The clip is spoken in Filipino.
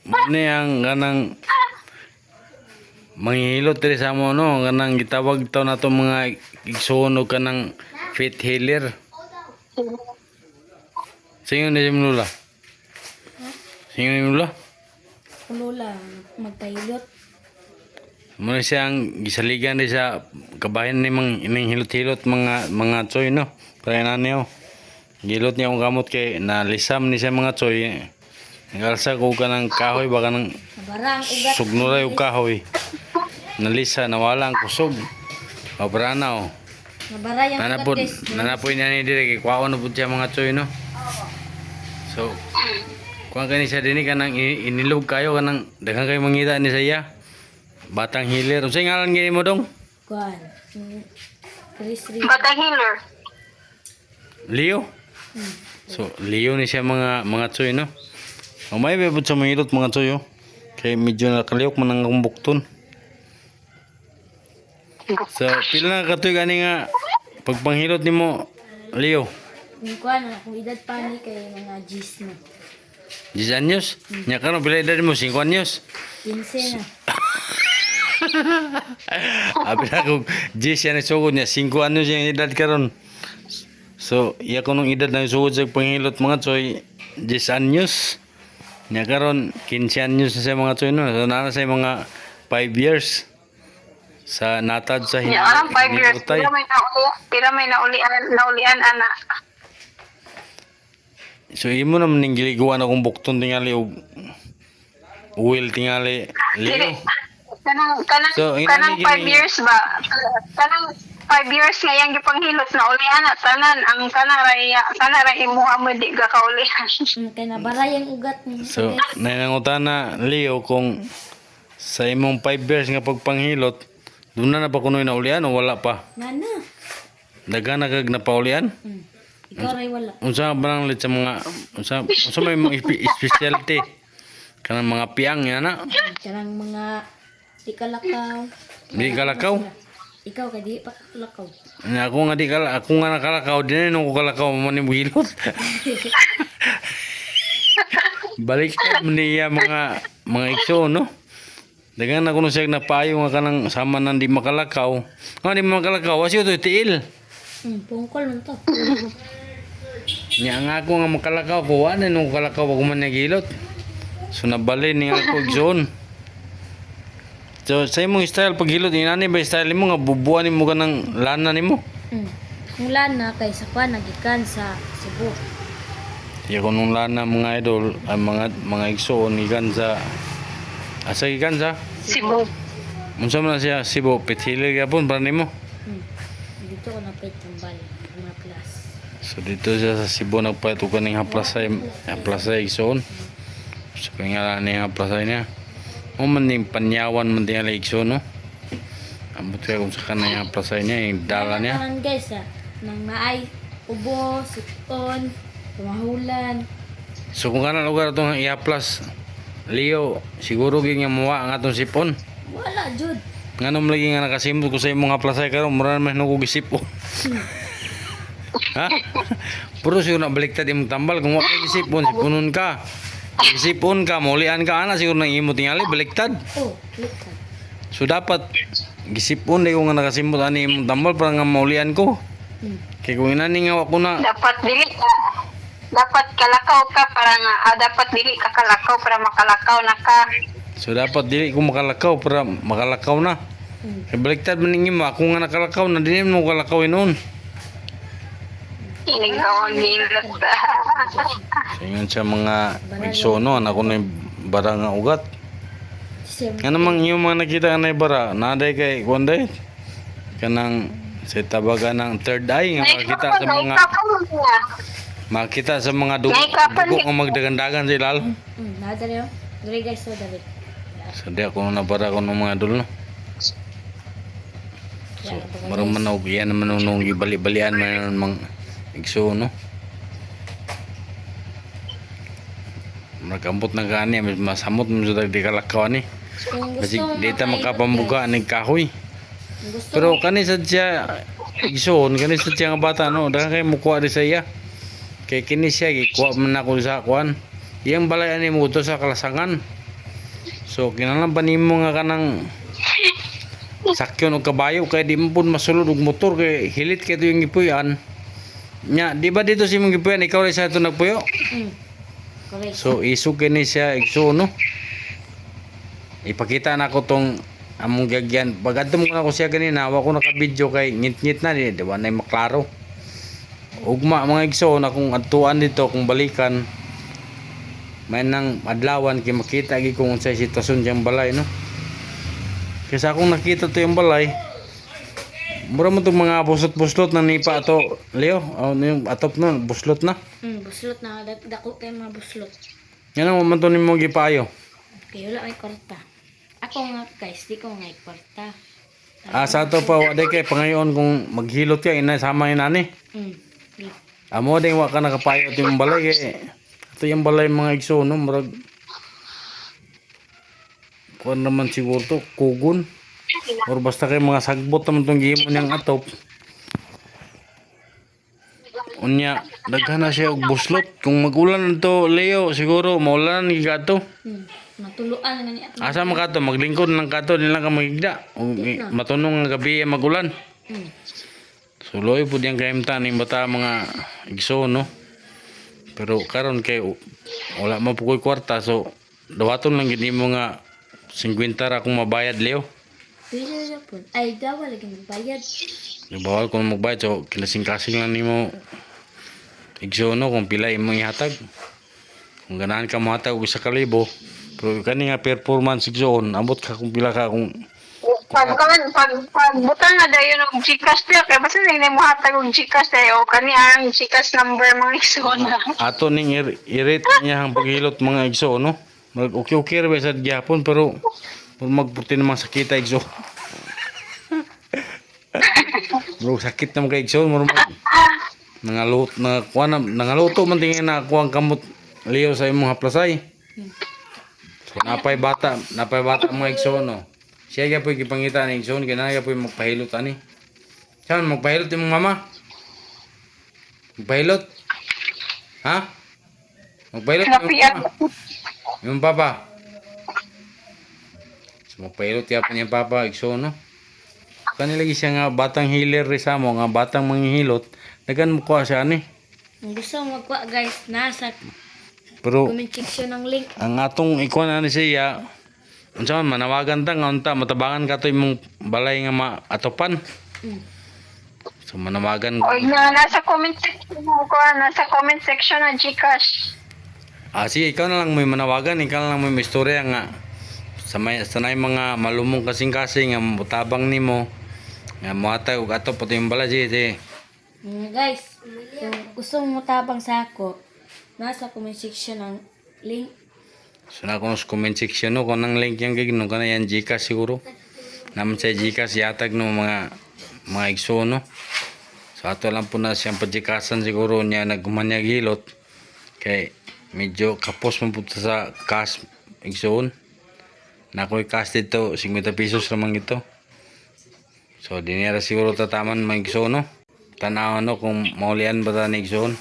Mani ang kanang manghihilot diri sa mo no, kanang gitawag taw nato mga igsuon og kanang faith healer. Singon ni Lula. Singon ni Lula. Lula, magpahilot. Muna siyang gisaligan di sa kabayan ni mang ining hilot-hilot mga choy no. Kaya na niyo. Gilot niya ang gamot kay nalisam ni siya mga choy. Nagalsa ko kanang kahoy baka nang Nabarang ugat. sugnuray og kahoy. Nalisa nawala ang kusog. Obrana oh. Nabara yung Nanapod ugat des. nanapoy niya ni dire kay kwaon na pud siya mga choy no. So kuan kani siya dinhi kanang inilog kayo kanang daghang kayo mangita ni saya. Batang healer. Unsay ngalan gini mo dong? Kuan. Chris Ri. Batang healer. Leo. So Leo ni siya mga choy no. O may bebod sa mahilot mga choy oh. Kay medyo nakaliyok man ang kumbukton. So pila na katoy gani nga pagpanghilot nimo Leo? Yung kuan, kung edad pa ni kay mga G's na. 10 anyos? Nya karon pila edad mo 5 anyos? 15 na. Abi na kung 10 yan sugod niya 5 anyos yung edad karon. So iya ko nung edad na sugod sa panghilot mga choy 10 anyos. Nya karon 15 anyos na sa mga choy no. So na sa mga 5 years sa natad sa Ya, 5 years. hinutay. Pila may naulian ana. So imo naman ning giliguan akong bukton tingali og oil tingali Leo. Kanang So, kanang inani 5 gini- years ba? Kanang 5 years nga yang gipanghilot na ulian na tanan ang kana ra imuha mo di ka kaulian. Kay nabara yung ugat ni. So nanangutana Leo kung sa imong 5 years nga pagpanghilot doon na pa kunoy na ulian o wala pa? Nana. Daghan na kag napaulian? Ikaw ray wala. Unsa ba nang lit sa mga unsa may mga specialty? Kanang mga piang yan na. Karang mga di kalakaw. Di kalakaw. Ikaw kay di pa kalakaw. Ako nga di kala, ako nga nakalakaw din nung ko kalakaw mo ni hilot. Balik man niya mga igso no. Dagan na kuno siya napayo nga kanang sama nang di makalakaw. Nga di makalakaw, asyo to tiil. Pungkol man to. Nya nga ako nga makalakaw ko, ano nung kalakaw ako man nagilot. So nabalin ni ako igsoon. So sa imong style paghilot, inani ba style mo nga bubuan nimo kanang lana nimo? Kung lana kay sa kuan nagikan sa Cebu. Ya ko nung lana mga idol, ang mga igsoon ikan sa asa ikan sa Cebu. unsa man siya Cebu pithilir gyapon para nimo. Dito ko napit tambal mga class. So dito siya sa Cebu nagpatukan ning haplas sa igsoon. So kaya nga ni haplas niya. O man ning panyawan man tingali igsoon no. Ambot kaya kung sa kanang haplas niya yung dala niya. Karon guys nang maay ubo, sipon, tumahulan. So kung kanang lugar itong i-haplas Leo, siguro gyud nga muwa ang atong sipon. Wala jud. Nganom lagi nga nakasimot ko sa imong haplasay karon mura man nako gisip. Ha? Puro siguro na baliktad imong tambal kung wa kay gisipon, sipunon ka. Gisipon ka, maulian ka ana siguro nang imo tingali baliktad. Oh, likat. So dapat gisipon day ko nga nakasimot ani imong tambal para nga maulian ko. Kay kung inani nga wa ko na Dapat kalakaw ka para nga dapat dili ka kalakaw para makalakaw na ka. so dapat dili ko makalakaw para makalakaw na. Kay baliktad man ning imo ako nga nakalakaw na dinhi mo kalakaw noon. Inigaw ang hilot. So yun sa mga igsono ako na bara nga ugat. Nga namang yung mga nakita ka na bara, naday kay Kwanday. Kanang sa tabaga ng third eye nga makita sa mga dugo nga magdagandagan sa ilal. Nada rin. Dali guys, so dali. So di ako nabara ko ng mga dul no. So marang manog yan naman nung ibali-balian man mga igsono. Magkambot na gani, masamot mo sa di kalakaw ni. Kasi dito makapambuga ng kahoy. Pero kani sa siya igsoon, kani sa siya nga bata no, daghang kay mukuha di sa iya. Kay kini siya gikuha man ako sa kuan. Iyang balay ani mo to sa kalasangan. So kinahanglan ba nimo nga kanang sakyon og kabayo kay di mo pud masulod og motor kay hilit kay yung gipuyan. Nya, di ba dito si mong gipuyan ikaw rin sa ito nagpuyo? Correct. So isug kini siya igso no. Ipakita na ko tong among gagyan. Pag adto mo na ko siya ganina, wa ko naka-video kay ngit-ngit na di ba nay maklaro. Ugma mga igso na kung adtuan dito kung balikan may nang adlawan kay makita gi kung unsay sitwasyon diyang balay no. Kasi akong nakita to yung balay, mura mo itong mga buslot-buslot na nipa ato, Leo. Yung atop na, buslot na. Buslot na. Dako kayo mga buslot. Yan ang mamanto ni mo gipayo. Kaya wala ay kwarta. Ako nga guys, di ko nga ay kwarta. Sa ato pa, wala kay pangayon kung maghilot ka, inasama yun nani. Amo din wa ka nakapayo ito yung balay kay ito yung balay mga igso, no? Murag kuan naman siguro to, kugon. Or basta kay mga sagbot naman itong gihimo niyang atop. Unya, daghan na siya og buslot. Kung magulan to, Leo, siguro maulan ni kato. Matuluan nga niya. Asa man kato, maglingkod lang kato, nila ka magigda. Matunong nga gabi ay magulan. So loy pud yang kaimtan ning bata mga igso no. Pero karon kay wala man pukoy kwarta so dawaton lang gid nimo nga 50 ra kung mabayad Leo. Pwede na po. Ay, daw lagi magbayad. Bawal kung magbayad so kinasing-kasing lang nimo igso no kung pila imong ihatag. Kung ganahan ka mohatag og 1,000 pero kani nga performance igso abot ka kung pila ka kung Pag butang na dayon og Gcash dia kay basta ning mo hatag og Gcash dayo kani ang Gcash number mga isona. ato ning irate niya ang paghilot mga igso no. Mag okay ra ba sa gyapon pero magputi namang sakita igso. Bro sakit naman kay igso mo nangaluto man tingin na kuang kamot Leo sa imong haplasay. So napay bata mga igso no. Siya kaya po ipangita ng igsoon, kaya po magpahilot ani. Saan, magpahilot yung mama? Magpahilot? Ha? Magpahilot yung mama? Yung papa? So magpahilot kaya po niya papa, igsoon no? Kanilagi siya nga batang healer sa mo, nga batang manghihilot, nagan mo kuha siya ani. Ang gusto mo magkuha guys, nasa Pero comment section ng link. ang atong ikuan ani siya, unsa man manawagan ta nga unta matabangan ka to imong balay nga maatopan. So manawagan O nasa comment section ko, nasa comment section ng Gcash. sige ikaw na lang may manawagan, ikaw na lang may istorya nga sanay mga malumong kasing-kasing nga mutabang nimo nga mohatag og atop pati yung balay sige. Guys, kung gusto mo tabang sa ako, nasa comment section ng link. So na kung sa comment section no kung nang link yung gigno kana yan Gcash siguro. Naman sa Gcash yatag no mga igso no. So ato lang po na siyang pagikasan siguro niya nagumanyag hilot kay medyo kapos man po sa cash igsoon. Na ko'y cash dito 50 pesos naman ito. So dinera siguro tataman mga igso no. Tanaw no kung maulian ba ta ni igsoon.